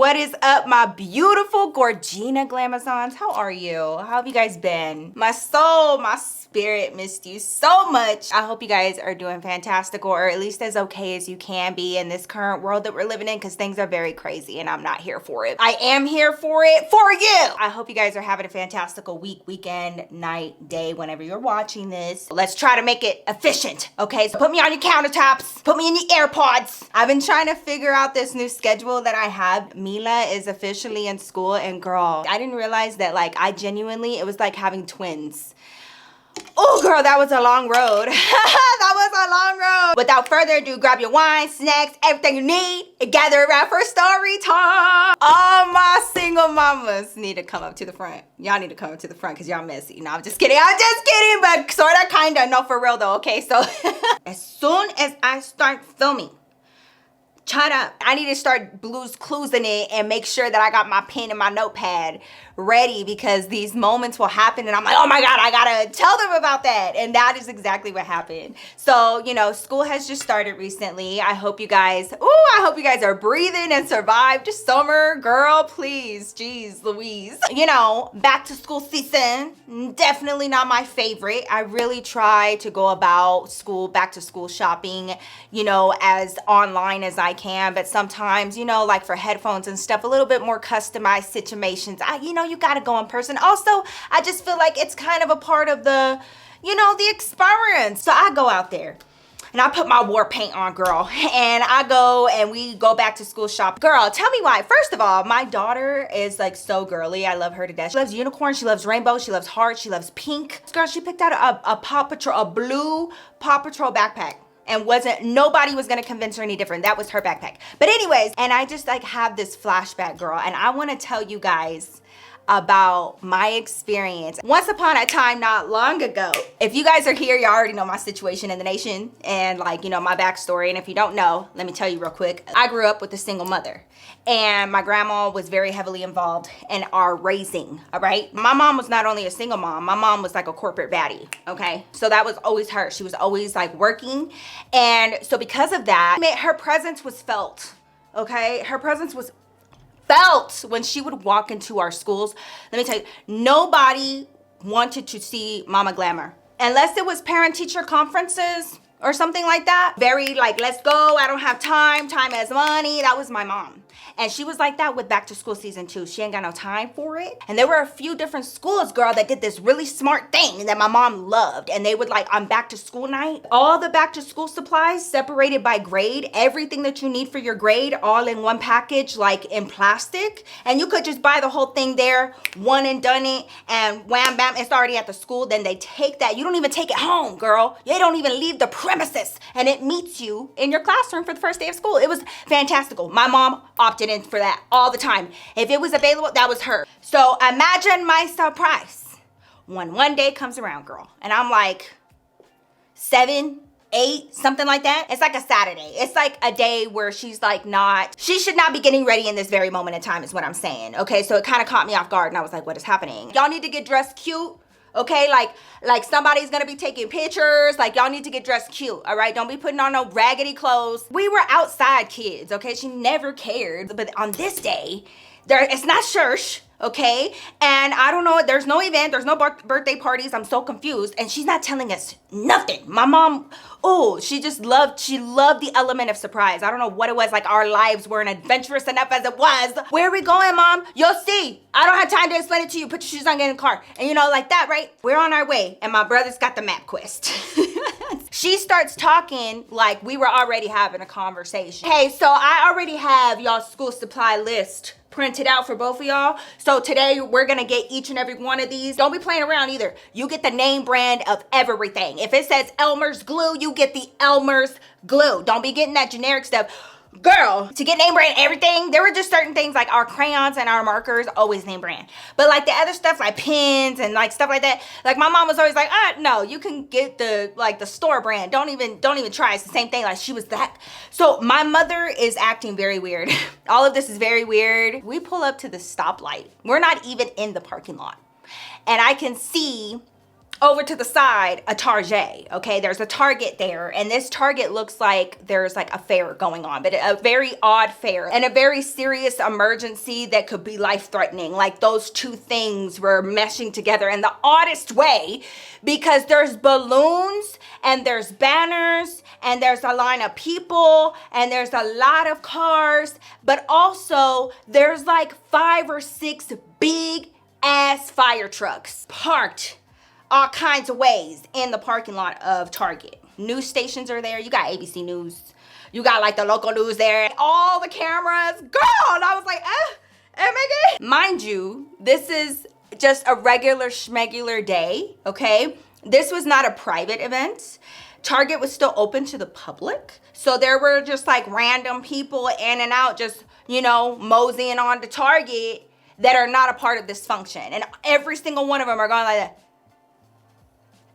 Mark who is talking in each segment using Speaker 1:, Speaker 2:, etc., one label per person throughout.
Speaker 1: What is up, my beautiful Gorgina Glamazons? How are you? How have you guys been? My soul, my spirit missed you so much. I hope you guys are doing fantastic, or at least as okay as you can be in this current world that we're living in, because things are very crazy and I'm not here for it. I am here for it for you. I hope you guys are having a fantastical week, weekend, night, day, whenever you're watching this. Let's try to make it efficient, okay? So put me on your countertops, put me in your AirPods. I've been trying to figure out this new schedule that I have. Mila is officially in school, and girl, I didn't realize that, like, it was like having twins. Oh girl, that was a long road. That was a long road. Without further ado, grab your wine, snacks, everything you need, and gather around for story time. All my single mamas need to come up to the front. Y'all need to come up to the front because y'all messy. No, I'm just kidding, but sorta, kinda, no, for real though, okay? So, as soon as I start filming, shut up. I need to start Blue's Clues in it and make sure that I got my pen and my notepad ready, because these moments will happen and I'm like, oh my God, I gotta tell them about that. And that is exactly what happened. So, you know, school has just started recently. I hope you guys are breathing and survived summer. Girl, please, geez Louise. You know, back to school season, definitely not my favorite. I really try to go about back to school shopping, you know, as online as I can, but sometimes, you know, like for headphones and stuff, a little bit more customized situations, you gotta go in person. Also, I just feel like it's kind of a part of the, you know, the experience. So I go out there and I put my war paint on, girl, and I go and we go back to school shop. Girl, tell me why. First of all, my daughter is like so girly. I love her to death. She loves unicorns, she loves rainbow, she loves hearts, she loves pink. Girl, she picked out a blue Paw Patrol backpack. And nobody was gonna convince her any different. That was her backpack. But anyways, and I just like have this flashback, girl, and I wanna tell you guys about my experience once upon a time not long ago. If you guys are here, you already know my situation in the nation and, like, you know, my backstory. And if you don't know, let me tell you real quick. I grew up with a single mother, and my grandma was very heavily involved in our raising, all right? My mom was not only a single mom, my mom was like a corporate baddie, okay? So that was always her. She was always like working. And so because of that, her presence was felt, okay? Her presence was felt when she would walk into our schools. Let me tell you, nobody wanted to see Mama Glamour unless it was parent-teacher conferences or something like that. Very like, let's go, I don't have time as money. That was my mom. And she was like that with back to school season too. She ain't got no time for it. And there were a few different schools, girl, that did this really smart thing that my mom loved. And they would, like, on back to school night, all the back to school supplies separated by grade, everything that you need for your grade, all in one package, like in plastic. And you could just buy the whole thing there, one and done it, and wham bam, it's already at the school. Then they take that. You don't even take it home, girl. They don't even leave the premises. And it meets you in your classroom for the first day of school. It was fantastical. My mom opted in for that all the time. If it was available, that was her. So imagine my surprise when one day comes around, girl, and I'm like 7, 8, something like that. It's like a Saturday. It's like a day where she's like she should not be getting ready in this very moment in time, is what I'm saying. Okay, so it kind of caught me off guard and I was like, what is happening? Y'all need to get dressed cute. Okay, like somebody's gonna be taking pictures. Like, y'all need to get dressed cute, all right? Don't be putting on no raggedy clothes. We were outside kids, okay? She never cared. But on this day, it's not church, okay? And I don't know, there's no event, there's no birthday parties. I'm so confused. And she's not telling us nothing. My mom, she loved the element of surprise. I don't know what it was, like our lives weren't adventurous enough as it was. Where are we going, Mom? You'll see. I don't have time to explain it to you. Put your shoes on, get in the car. And you know, like that, right? We're on our way, and my brother's got the map quest. She starts talking like we were already having a conversation. Hey, so I already have y'all's school supply list printed out for both of y'all. So today we're gonna get each and every one of these. Don't be playing around either. You get the name brand of everything. If it says Elmer's glue, you get the Elmer's glue. Don't be getting that generic stuff. Girl, to get name brand everything, there were just certain things like our crayons and our markers, always name brand. But like the other stuff like pens and like stuff like that, like my mom was always like, no, you can get the store brand. Don't even try. It's the same thing. Like she was that. So my mother is acting very weird. All of this is very weird. We pull up to the stoplight. We're not even in the parking lot. And I can see over to the side, a Target, okay? There's a Target there, and this Target looks like there's like a fair going on, but a very odd fair and a very serious emergency that could be life-threatening. Like those two things were meshing together in the oddest way, because there's balloons and there's banners and there's a line of people and there's a lot of cars, but also there's like 5 or 6 big ass fire trucks parked all kinds of ways in the parking lot of Target. News stations are there. You got ABC News. You got like the local news there. All the cameras. Girl! And I was like, oh my God. Mind you, this is just a regular schmegular day, okay? This was not a private event. Target was still open to the public. So there were just like random people in and out, just, you know, moseying on to Target that are not a part of this function. And every single one of them are going like that.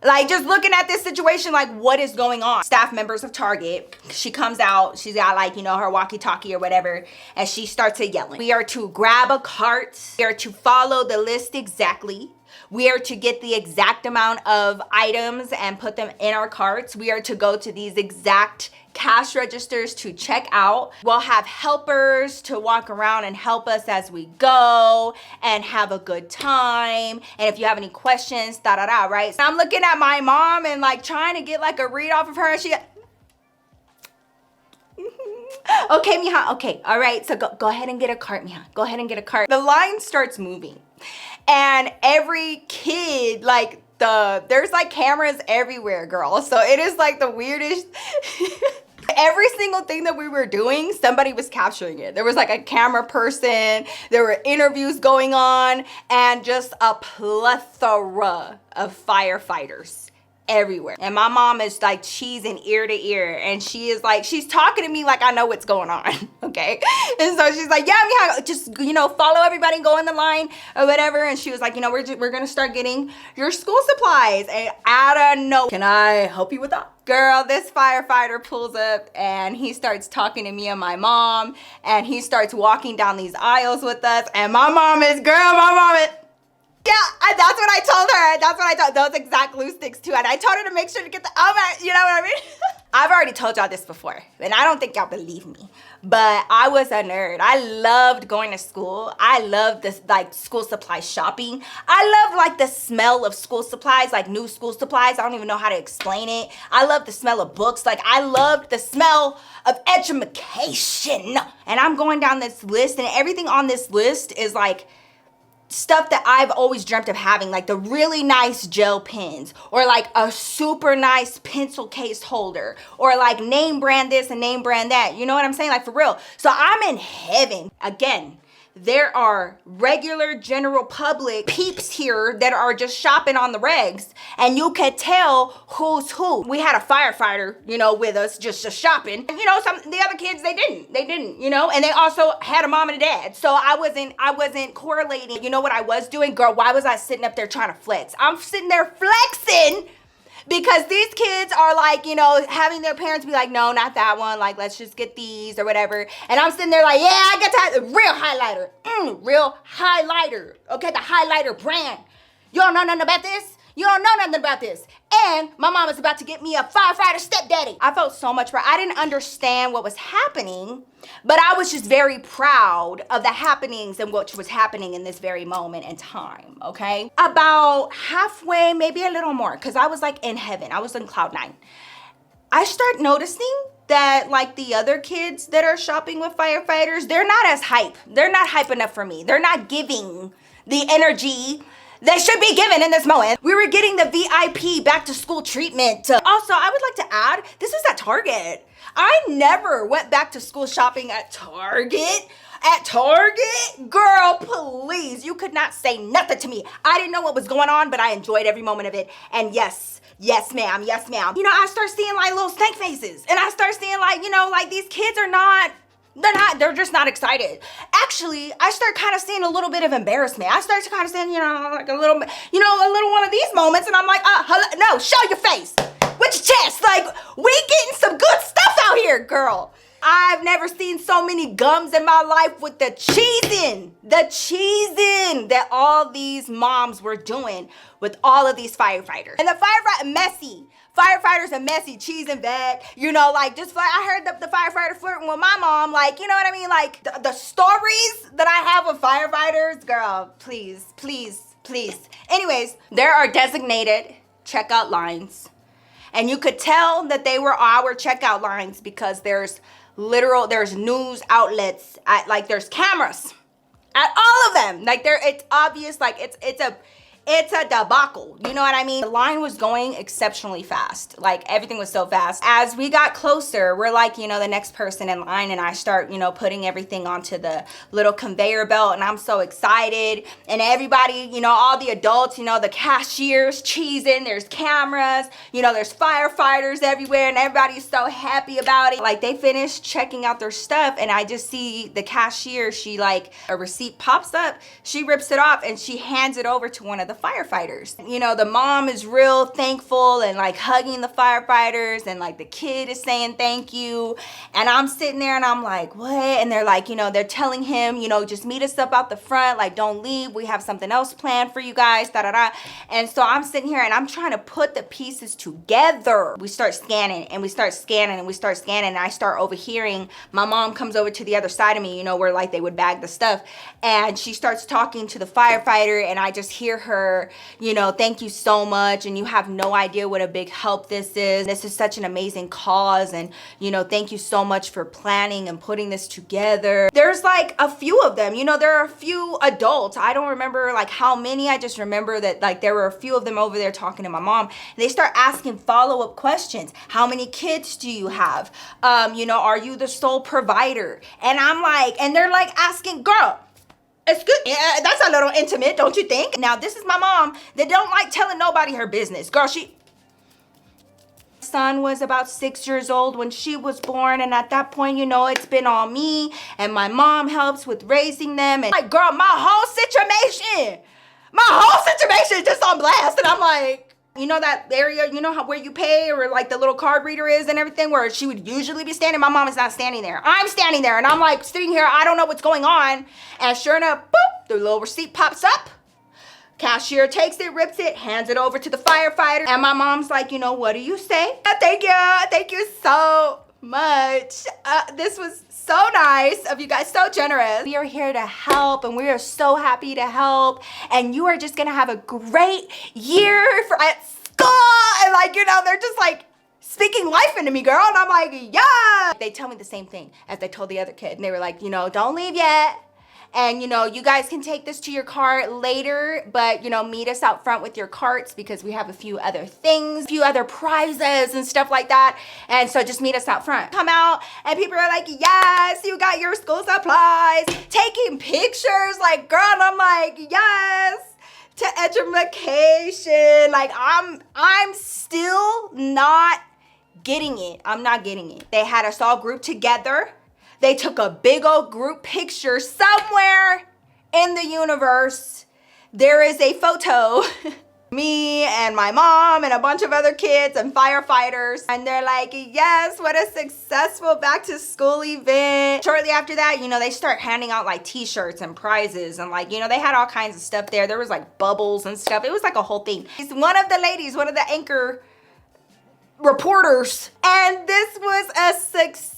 Speaker 1: Like, just looking at this situation, like, what is going on? Staff members of Target, she comes out, she's got like, you know, her walkie-talkie or whatever, and she starts yelling. We are to grab a cart. We are to follow the list exactly. We are to get the exact amount of items and put them in our carts. We are to go to these exact cash registers to check out. We'll have helpers to walk around and help us as we go and have a good time. And if you have any questions, da-da-da, right? So I'm looking at my mom and like trying to get like a read off of her, and she okay, mija, okay, all right, so go ahead and get a cart, mija. Go ahead and get a cart. The line starts moving, and every kid, like, there's like cameras everywhere, girl. So it is like the weirdest. Every single thing that we were doing, somebody was capturing it. There was like a camera person, there were interviews going on, and just a plethora of firefighters everywhere. And my mom is like cheesing ear to ear, and she is like, she's talking to me like I know what's going on, okay? And so she's like, yeah, just, you know, follow everybody, go in the line or whatever. And she was like, you know, we're gonna start getting your school supplies. And out of nowhere, can I help you with that? Girl, this firefighter pulls up and he starts talking to me and my mom, and he starts walking down these aisles with us. And my mom is, yeah, that's what I told her. That's what I told, those exact glue sticks too. And I told her to make sure to get the, you know what I mean? I've already told y'all this before, and I don't think y'all believe me, but I was a nerd. I loved going to school. I loved this, like, school supply shopping. I loved like the smell of school supplies, like new school supplies. I don't even know how to explain it. I loved the smell of books. Like, I loved the smell of education. And I'm going down this list, and everything on this list is like stuff that I've always dreamt of having, like the really nice gel pens, or like a super nice pencil case holder, or like name brand this and name brand that. You know what I'm saying? Like, for real. So I'm in heaven. Again, there are regular general public peeps here that are just shopping on the regs, and you could tell who's who. We had a firefighter, you know, with us just shopping. And, you know, the other kids, they didn't, you know, and they also had a mom and a dad. So I wasn't correlating. You know what I was doing? Girl, why was I sitting up there trying to flex? I'm sitting there flexing because these kids are like, you know, having their parents be like, no, not that one. Like, let's just get these or whatever. And I'm sitting there like, yeah, I got that real highlighter. Real highlighter. Okay, the highlighter brand. You don't know nothing about this? You don't know nothing about this. And my mom was about to get me a firefighter stepdaddy. I felt so much pride. I didn't understand what was happening, but I was just very proud of the happenings and what was happening in this very moment in time, okay? About halfway, maybe a little more, because I was like in heaven. I was in cloud 9. I start noticing that like the other kids that are shopping with firefighters, they're not as hype. They're not hype enough for me. They're not giving the energy they should be given in this moment. We were getting the VIP back to school treatment. Also, I would like to add, this is at Target. I never went back to school shopping at Target. At Target? Girl, please, you could not say nothing to me. I didn't know what was going on, but I enjoyed every moment of it. And yes ma'am, yes ma'am. You know, I start seeing like little snake faces, and I start seeing like, you know, like these kids are not They're just not excited. Actually, I start kind of seeing a little bit of embarrassment. I start to kind of seeing, like a little one of these moments, and I'm like, hello, no, show your face with your chest. Like, we getting some good stuff out here, girl. I've never seen so many gums in my life with the cheesing that all these moms were doing with all of these firefighters. And the firefighters are messy, cheesing back, just like I heard the firefighter flirting with my mom, like, you know what I mean? Like the stories that I have with firefighters, girl, please. Anyways, there are designated checkout lines. And you could tell that they were our checkout lines because there's news outlets, there's cameras at all of them. Like it's obvious, like it's a debacle. You know what I mean? The line was going exceptionally fast. Like everything was so fast. As we got closer, we're like, the next person in line, and I start, putting everything onto the little conveyor belt, and I'm so excited. And everybody, all the adults, the cashiers cheesing, there's cameras, there's firefighters everywhere, and everybody's so happy about it. Like they finished checking out their stuff, and I just see the cashier, a receipt pops up, she rips it off, and she hands it over to one of the firefighters. The mom is real thankful and like hugging the firefighters, and like the kid is saying thank you. And I'm sitting there and I'm like, what? And they're like, they're telling him, just meet us up out the front, like don't leave, we have something else planned for you guys, da-da-da. And so I'm sitting here and I'm trying to put the pieces together. We start scanning and we start scanning and we start scanning, and I start overhearing. My mom comes over to the other side of me, where like they would bag the stuff, and she starts talking to the firefighter, and I just hear her, thank you so much, and you have no idea what a big help this is. This is such an amazing cause, and thank you so much for planning and putting this together. There's like a few of them, there are a few adults. I don't remember like how many. I just remember that like there were a few of them over there talking to my mom. And they start asking follow-up questions. How many kids do you have? Are you the sole provider? And I'm like, and they're like asking, girl, it's good. Yeah, that's a little intimate, don't you think? Now, this is my mom that don't like telling nobody her business. Girl, son was about 6 years old when she was born, and at that point, it's been all me, and my mom helps with raising them. And like, girl, my whole situation is just on blast. And I'm like, that area, where you pay, or like the little card reader is and everything, where she would usually be standing. My mom is not standing there. I'm standing there, and I'm like sitting here. I don't know what's going on. And sure enough, boop, the little receipt pops up. Cashier takes it, rips it, hands it over to the firefighter. And my mom's like, what do you say? Thank you so much. This was so nice of you guys, so generous. We are here to help, and we are so happy to help, and you are just gonna have a great year at school. And like, they're just like speaking life into me, girl. And I'm like, yeah. They tell me the same thing as they told the other kid, and they were like, don't leave yet. And, you guys can take this to your car later, but, meet us out front with your carts because we have a few other things, a few other prizes and stuff like that. And so just meet us out front. Come out, and people are like, yes, you got your school supplies, taking pictures, like, girl, and I'm like, yes, to education. Like, I'm still not getting it. I'm not getting it. They had us all grouped together. They took a big old group picture somewhere in the universe. There is a photo, me and my mom and a bunch of other kids and firefighters. And they're like, yes, what a successful back to school event. Shortly after that, they start handing out like t-shirts and prizes, and like, they had all kinds of stuff there. There was like bubbles and stuff. It was like a whole thing. One of the anchor reporters, and this was a successful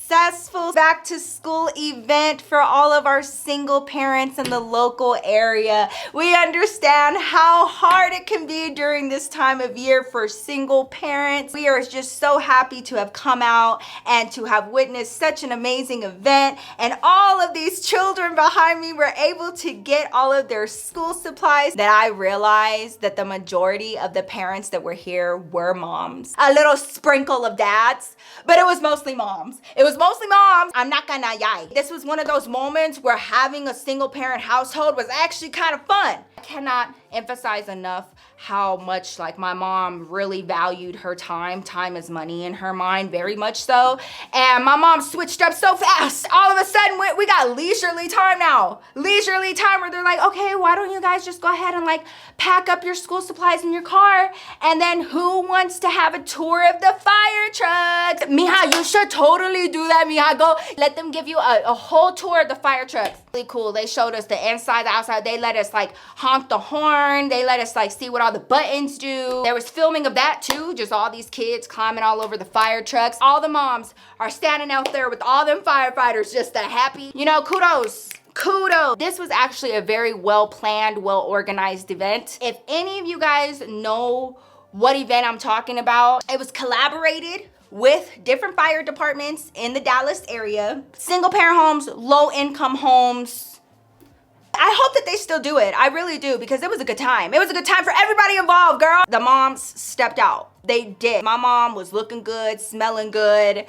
Speaker 1: back to school event for all of our single parents in the local area. We understand how hard it can be during this time of year for single parents. We are just so happy to have come out and to have witnessed such an amazing event, and all of these children behind me were able to get all of their school supplies. That I realized that the majority of the parents that were here were moms. A little sprinkle of dads, but it was mostly moms. I'm not gonna lie. This was one of those moments where having a single parent household was actually kind of fun. I cannot emphasize enough how much like my mom really valued her time. Time is money in her mind, very much so. And my mom switched up so fast. All of a sudden we got leisurely time now. Leisurely time where they're like, okay, why don't you guys just go ahead and like pack up your school supplies in your car, and then who wants to have a tour of the fire trucks? Mija, you should totally do that, Mija. Go let them give you a whole tour of the fire trucks. Really cool. They showed us the inside, the outside. They let us like honk the horn. They let us like see what all the buttons do. There was filming of that too, just all these kids climbing all over the fire trucks. All the moms are standing out there with all them firefighters, just that happy. You know, kudos. Kudos. This was actually a very well-planned, well-organized event. If any of you guys know what event I'm talking about, it was collaborated with different fire departments in the Dallas area. Single parent homes, low income homes. I hope that they still do it. I really do, because it was a good time. It was a good time for everybody involved, girl. The moms stepped out. They did. My mom was looking good, smelling good.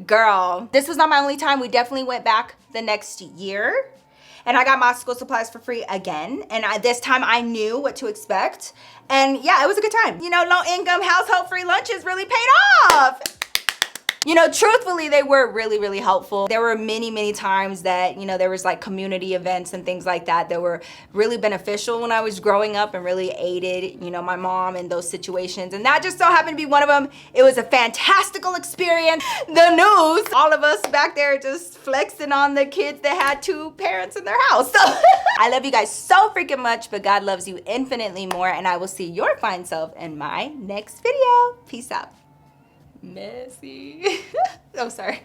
Speaker 1: Girl, this was not my only time. We definitely went back the next year. And I got my school supplies for free again. And this time I knew what to expect. And yeah, it was a good time. You know, low income household free lunches really paid off. You know, truthfully, they were really, really helpful. There were many, many times that, you know, there was like community events and things like that that were really beneficial when I was growing up and really aided, you know, my mom in those situations. And that just so happened to be one of them. It was a fantastical experience. The news, all of us back there just flexing on the kids that had 2 parents in their house. So I love you guys so freaking much, but God loves you infinitely more. And I will see your fine self in my next video. Peace out. Messy. Oh, sorry.